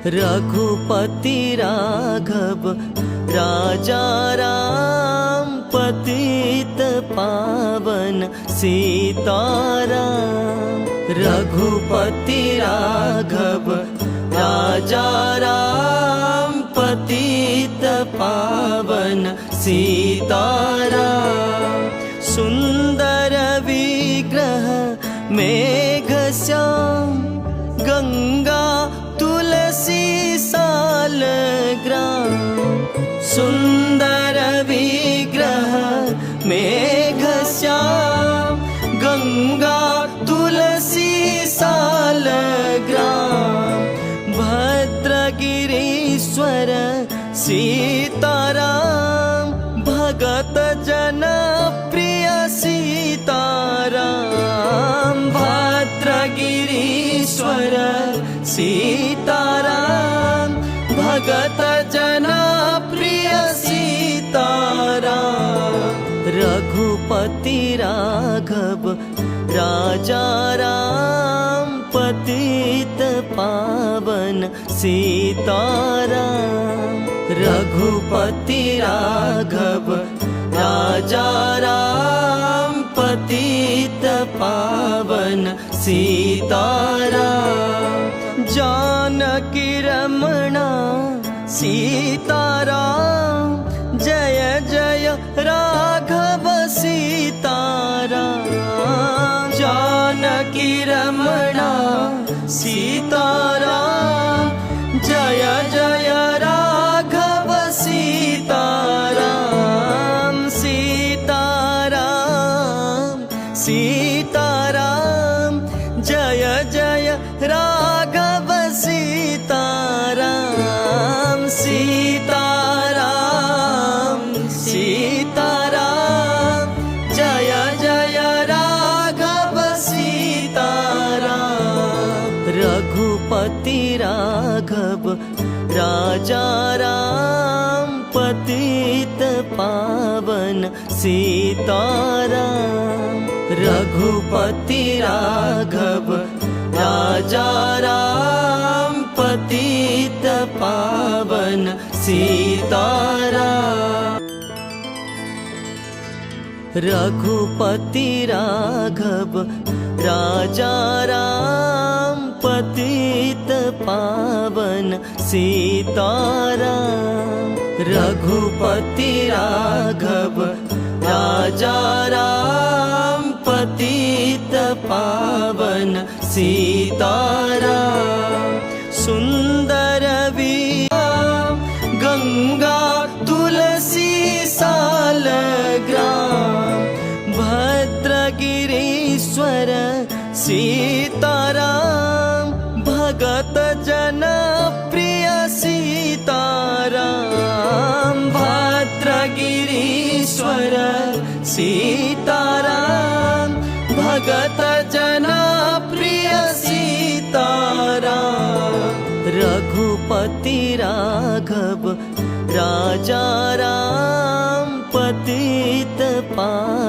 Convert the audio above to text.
रघुपति राघव राजा राम पतित पावन सीताराम। रघुपति राघव राजा राम पतित पावन सीताराम। सुंदर विग्रह मेघश्याम गंगा तुलसी सालग्राम। सुंदर विग्रह मेघश्याम गंगा तुलसी सालग्राम। भद्रगिरीश्वर सीताराम भगत जन प्रिय सीताराम। भद्रगिरीश्वर सीताराम भगत जन प्रिय सीताराम। रघुपति राघव राजा राम पतित पावन सीताराम। रघुपति राघव राजा राम पतित पावन सीताराम। जानकी रमणा सीताराम जय जय राघव सीताराम। जानकी रमणा सीताराम जय जय राघव सीताराम। सीताराम सीताराम जय जय राघव सीताराम। सीताराम सीताराम जय जय राघव सीताराम। रघुपति राघव राजा राम पतित पावन सीताराम। रघुपति राघव राजा राम पतित पावन सीताराम। रघुपति राघव राजा राम पतित पावन सीताराम। रघुपति राघव राजा राम पतित पावन सीताराम। सुंदर विग्रह गंगा तुलसी सालग्राम। भद्रगिरीश्वर सीताराम भगत जन प्रिय सीताराम। भद्रगिरीश्वर सीताराम भगत जन प्रिय सीताराम। रघुपति राघव राजा राम पतित पावन